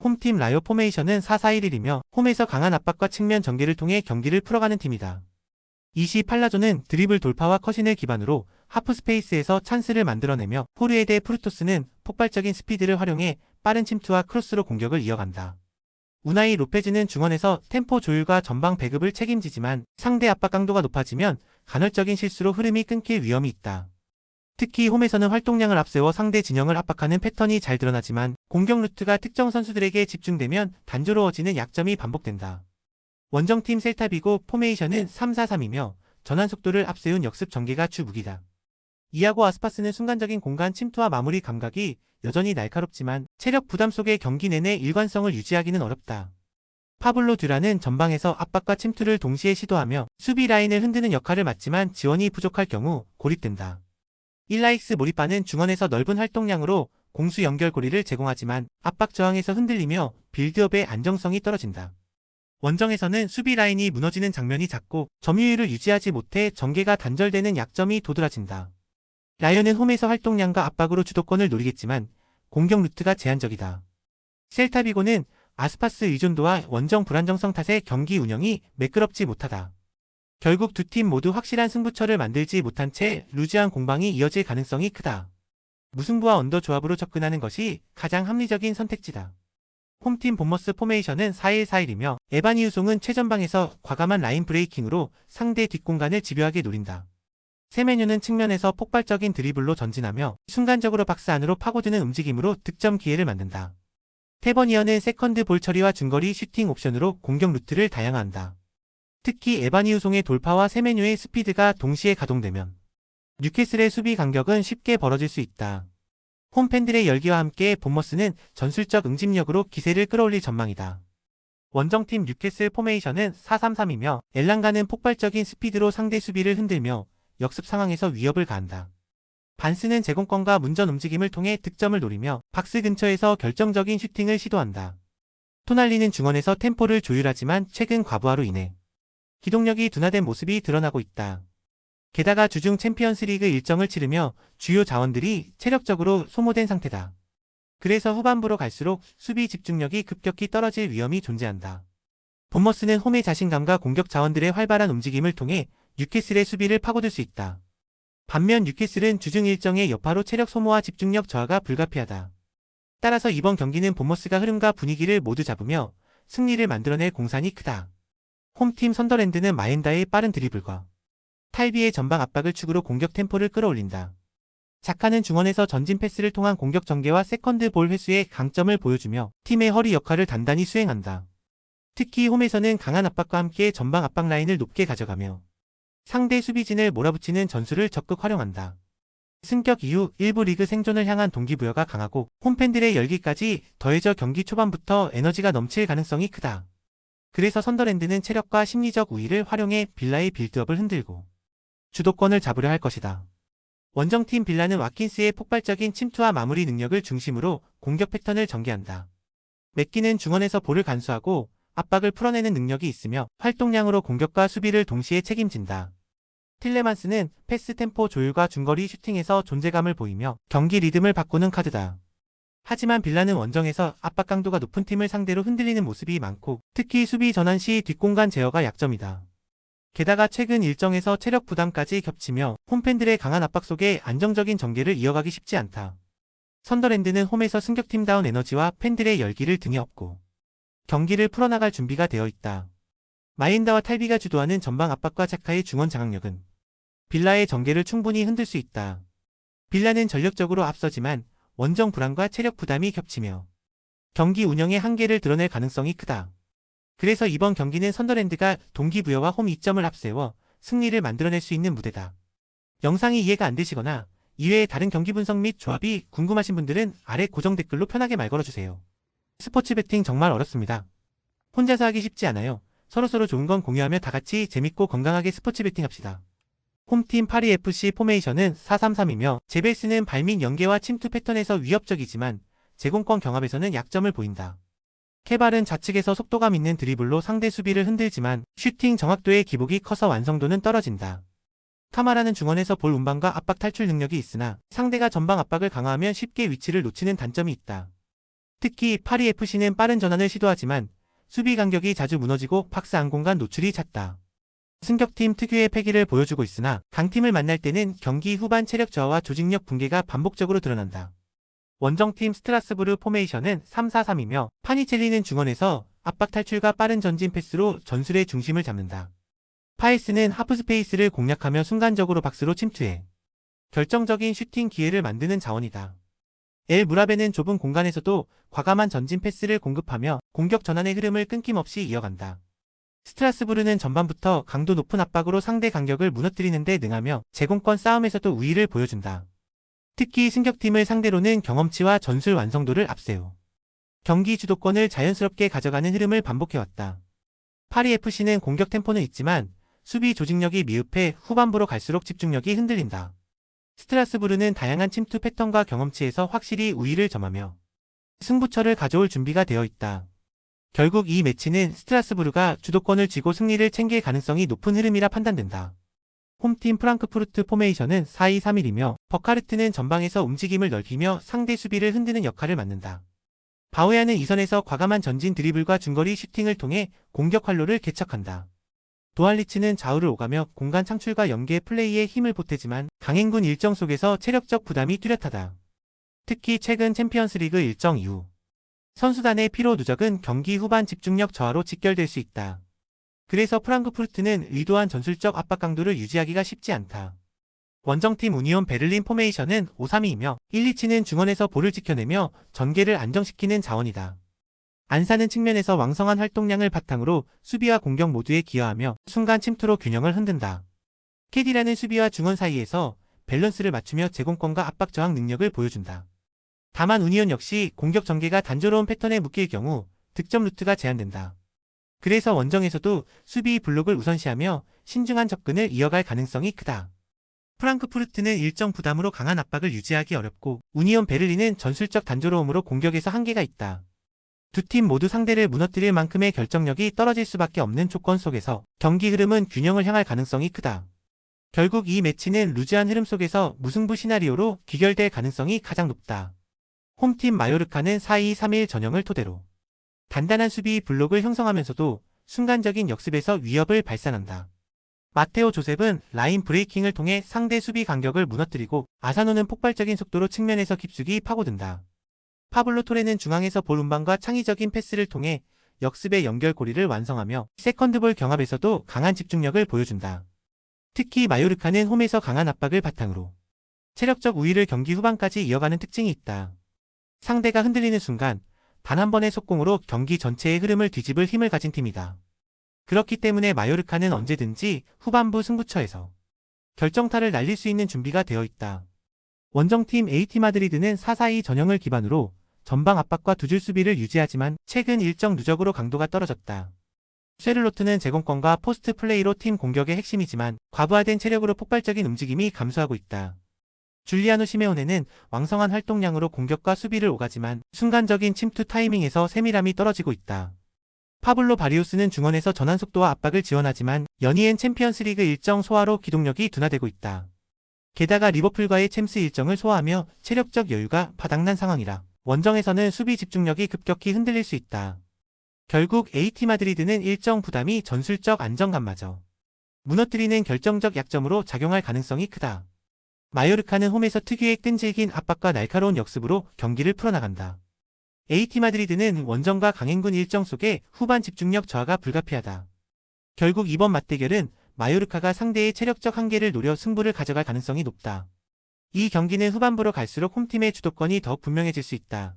홈팀 라요 포메이션은 4-4-1-1이며 홈에서 강한 압박과 측면 전개를 통해 경기를 풀어가는 팀이다. 이시 팔라조는 드리블 돌파와 컷인을 기반으로 하프스페이스에서 찬스를 만들어내며 호르헤 대 프루토스는 폭발적인 스피드를 활용해 빠른 침투와 크로스로 공격을 이어간다. 우나이 로페즈는 중원에서 템포 조율과 전방 배급을 책임지지만 상대 압박 강도가 높아지면 간헐적인 실수로 흐름이 끊길 위험이 있다. 특히 홈에서는 활동량을 앞세워 상대 진영을 압박하는 패턴이 잘 드러나지만 공격 루트가 특정 선수들에게 집중되면 단조로워지는 약점이 반복된다. 원정팀 셀타비고 포메이션은 3-4-3이며 전환 속도를 앞세운 역습 전개가 주 무기다. 이아고 아스파스는 순간적인 공간 침투와 마무리 감각이 여전히 날카롭지만 체력 부담 속에 경기 내내 일관성을 유지하기는 어렵다. 파블로 듀라는 전방에서 압박과 침투를 동시에 시도하며 수비 라인을 흔드는 역할을 맡지만 지원이 부족할 경우 고립된다. 일라익스 모리빠는 중원에서 넓은 활동량으로 공수 연결고리를 제공하지만 압박 저항에서 흔들리며 빌드업의 안정성이 떨어진다. 원정에서는 수비 라인이 무너지는 장면이 잦고 점유율을 유지하지 못해 전개가 단절되는 약점이 도드라진다. 라이언은 홈에서 활동량과 압박으로 주도권을 노리겠지만 공격 루트가 제한적이다. 셀타비고는 아스파스 의존도와 원정 불안정성 탓에 경기 운영이 매끄럽지 못하다. 결국 두 팀 모두 확실한 승부처를 만들지 못한 채 루즈한 공방이 이어질 가능성이 크다. 무승부와 언더 조합으로 접근하는 것이 가장 합리적인 선택지다. 홈팀 본머스 포메이션은 4-1-4-1이며 에바니 유송은 최전방에서 과감한 라인 브레이킹으로 상대 뒷공간을 집요하게 노린다. 세메뉴는 측면에서 폭발적인 드리블로 전진하며 순간적으로 박스 안으로 파고드는 움직임으로 득점 기회를 만든다. 테버니어는 세컨드 볼 처리와 중거리 슈팅 옵션으로 공격 루트를 다양화한다. 특히 에바니 유송의 돌파와 세메뉴의 스피드가 동시에 가동되면 뉴캐슬의 수비 간격은 쉽게 벌어질 수 있다. 홈팬들의 열기와 함께 본머스는 전술적 응집력으로 기세를 끌어올릴 전망이다. 원정팀 뉴캐슬 포메이션은 4-3-3이며 엘랑가는 폭발적인 스피드로 상대 수비를 흔들며 역습 상황에서 위협을 가한다. 반스는 제공권과 문전 움직임을 통해 득점을 노리며 박스 근처에서 결정적인 슈팅을 시도한다. 토날리는 중원에서 템포를 조율하지만 최근 과부하로 인해 기동력이 둔화된 모습이 드러나고 있다. 게다가 주중 챔피언스리그 일정을 치르며 주요 자원들이 체력적으로 소모된 상태다. 그래서 후반부로 갈수록 수비 집중력이 급격히 떨어질 위험이 존재한다. 본머스는 홈의 자신감과 공격 자원들의 활발한 움직임을 통해 뉴캐슬의 수비를 파고들 수 있다. 반면 뉴캐슬은 주중 일정의 여파로 체력 소모와 집중력 저하가 불가피하다. 따라서 이번 경기는 본머스가 흐름과 분위기를 모두 잡으며 승리를 만들어낼 공산이 크다. 홈팀 선더랜드는 마엔다의 빠른 드리블과 탈비의 전방 압박을 축으로 공격 템포를 끌어올린다. 자카는 중원에서 전진 패스를 통한 공격 전개와 세컨드 볼 회수의 강점을 보여주며 팀의 허리 역할을 단단히 수행한다. 특히 홈에서는 강한 압박과 함께 전방 압박 라인을 높게 가져가며 상대 수비진을 몰아붙이는 전술을 적극 활용한다. 승격 이후 일부 리그 생존을 향한 동기부여가 강하고 홈팬들의 열기까지 더해져 경기 초반부터 에너지가 넘칠 가능성이 크다. 그래서 선더랜드는 체력과 심리적 우위를 활용해 빌라의 빌드업을 흔들고 주도권을 잡으려 할 것이다. 원정팀 빌라는 와킨스의 폭발적인 침투와 마무리 능력을 중심으로 공격 패턴을 전개한다. 맥기는 중원에서 볼을 간수하고 압박을 풀어내는 능력이 있으며 활동량으로 공격과 수비를 동시에 책임진다. 틸레만스는 패스 템포 조율과 중거리 슈팅에서 존재감을 보이며 경기 리듬을 바꾸는 카드다. 하지만 빌라는 원정에서 압박 강도가 높은 팀을 상대로 흔들리는 모습이 많고 특히 수비 전환 시 뒷공간 제어가 약점이다. 게다가 최근 일정에서 체력 부담까지 겹치며 홈팬들의 강한 압박 속에 안정적인 전개를 이어가기 쉽지 않다. 선더랜드는 홈에서 승격팀다운 에너지와 팬들의 열기를 등에 업고 경기를 풀어나갈 준비가 되어 있다. 마인다와 탈비가 주도하는 전방 압박과 자카의 중원 장악력은 빌라의 전개를 충분히 흔들 수 있다. 빌라는 전력적으로 앞서지만 원정 불안과 체력 부담이 겹치며 경기 운영의 한계를 드러낼 가능성이 크다. 그래서 이번 경기는 선더랜드가 동기부여와 홈 이점을 앞세워 승리를 만들어낼 수 있는 무대다. 영상이 이해가 안 되시거나 이외의 다른 경기 분석 및 조합이 궁금하신 분들은 아래 고정 댓글로 편하게 말 걸어주세요. 스포츠 배팅 정말 어렵습니다. 혼자서 하기 쉽지 않아요. 서로서로 좋은 건 공유하며 다같이 재밌고 건강하게 스포츠 배팅합시다. 홈팀 파리FC 포메이션은 4-3-3이며 제벨스는 발밑 연계와 침투 패턴에서 위협적이지만 제공권 경합에서는 약점을 보인다. 케발은 좌측에서 속도감 있는 드리블로 상대 수비를 흔들지만 슈팅 정확도의 기복이 커서 완성도는 떨어진다. 카마라는 중원에서 볼 운반과 압박 탈출 능력이 있으나 상대가 전방 압박을 강화하면 쉽게 위치를 놓치는 단점이 있다. 특히 파리 FC는 빠른 전환을 시도하지만 수비 간격이 자주 무너지고 박스 안 공간 노출이 잦다. 승격팀 특유의 패기를 보여주고 있으나 강팀을 만날 때는 경기 후반 체력 저하와 조직력 붕괴가 반복적으로 드러난다. 원정팀 스트라스부르 포메이션은 3-4-3이며 파니첼리는 중원에서 압박 탈출과 빠른 전진 패스로 전술의 중심을 잡는다. 파에스는 하프스페이스를 공략하며 순간적으로 박스로 침투해 결정적인 슈팅 기회를 만드는 자원이다. 엘 무라베는 좁은 공간에서도 과감한 전진 패스를 공급하며 공격 전환의 흐름을 끊김없이 이어간다. 스트라스부르는 전반부터 강도 높은 압박으로 상대 간격을 무너뜨리는 데 능하며 제공권 싸움에서도 우위를 보여준다. 특히 승격팀을 상대로는 경험치와 전술 완성도를 앞세워 경기 주도권을 자연스럽게 가져가는 흐름을 반복해왔다. 파리 FC는 공격 템포는 있지만 수비 조직력이 미흡해 후반부로 갈수록 집중력이 흔들린다. 스트라스부르는 다양한 침투 패턴과 경험치에서 확실히 우위를 점하며 승부처를 가져올 준비가 되어 있다. 결국 이 매치는 스트라스부르가 주도권을 쥐고 승리를 챙길 가능성이 높은 흐름이라 판단된다. 홈팀 프랑크푸르트 포메이션은 4-2-3-1이며 버카르트는 전방에서 움직임을 넓히며 상대 수비를 흔드는 역할을 맡는다. 바오야는 이선에서 과감한 전진 드리블과 중거리 슈팅을 통해 공격 활로를 개척한다. 도알리치는 좌우를 오가며 공간 창출과 연계 플레이에 힘을 보태지만 강행군 일정 속에서 체력적 부담이 뚜렷하다. 특히 최근 챔피언스리그 일정 이후 선수단의 피로 누적은 경기 후반 집중력 저하로 직결될 수 있다. 그래서 프랑크푸르트는 의도한 전술적 압박 강도를 유지하기가 쉽지 않다. 원정팀 우니온 베를린 포메이션은 5-3-2이며 1-2치는 중원에서 볼을 지켜내며 전개를 안정시키는 자원이다. 안사는 측면에서 왕성한 활동량을 바탕으로 수비와 공격 모두에 기여하며 순간 침투로 균형을 흔든다. 캐디라는 수비와 중원 사이에서 밸런스를 맞추며 제공권과 압박 저항 능력을 보여준다. 다만 우니온 역시 공격 전개가 단조로운 패턴에 묶일 경우 득점 루트가 제한된다. 그래서 원정에서도 수비 블록을 우선시하며 신중한 접근을 이어갈 가능성이 크다. 프랑크푸르트는 일정 부담으로 강한 압박을 유지하기 어렵고 우니온 베를린은 전술적 단조로움으로 공격에서 한계가 있다. 두 팀 모두 상대를 무너뜨릴 만큼의 결정력이 떨어질 수밖에 없는 조건 속에서 경기 흐름은 균형을 향할 가능성이 크다. 결국 이 매치는 루즈한 흐름 속에서 무승부 시나리오로 귀결될 가능성이 가장 높다. 홈팀 마요르카는 4-2-3-1 전형을 토대로 단단한 수비 블록을 형성하면서도 순간적인 역습에서 위협을 발산한다. 마테오 조셉은 라인 브레이킹을 통해 상대 수비 간격을 무너뜨리고 아사노는 폭발적인 속도로 측면에서 깊숙이 파고든다. 파블로 토레는 중앙에서 볼 운반과 창의적인 패스를 통해 역습의 연결고리를 완성하며 세컨드볼 경합에서도 강한 집중력을 보여준다. 특히 마요르카는 홈에서 강한 압박을 바탕으로 체력적 우위를 경기 후반까지 이어가는 특징이 있다. 상대가 흔들리는 순간 단 한 번의 속공으로 경기 전체의 흐름을 뒤집을 힘을 가진 팀이다. 그렇기 때문에 마요르카는 언제든지 후반부 승부처에서 결정타를 날릴 수 있는 준비가 되어 있다. 원정팀 AT 마드리드는 4-4-2 전형을 기반으로 전방 압박과 두 줄 수비를 유지하지만 최근 일정 누적으로 강도가 떨어졌다. 쉐를로트는 제공권과 포스트 플레이로 팀 공격의 핵심이지만 과부하된 체력으로 폭발적인 움직임이 감소하고 있다. 줄리아노 시메오네는 왕성한 활동량으로 공격과 수비를 오가지만 순간적인 침투 타이밍에서 세밀함이 떨어지고 있다. 파블로 바리우스는 중원에서 전환 속도와 압박을 지원하지만 연이엔 챔피언스리그 일정 소화로 기동력이 둔화되고 있다. 게다가 리버풀과의 챔스 일정을 소화하며 체력적 여유가 바닥난 상황이라 원정에서는 수비 집중력이 급격히 흔들릴 수 있다. 결국 AT 마드리드는 일정 부담이 전술적 안정감마저 무너뜨리는 결정적 약점으로 작용할 가능성이 크다. 마요르카는 홈에서 특유의 끈질긴 압박과 날카로운 역습으로 경기를 풀어나간다. AT 마드리드는 원정과 강행군 일정 속에 후반 집중력 저하가 불가피하다. 결국 이번 맞대결은 마요르카가 상대의 체력적 한계를 노려 승부를 가져갈 가능성이 높다. 이 경기는 후반부로 갈수록 홈팀의 주도권이 더욱 분명해질 수 있다.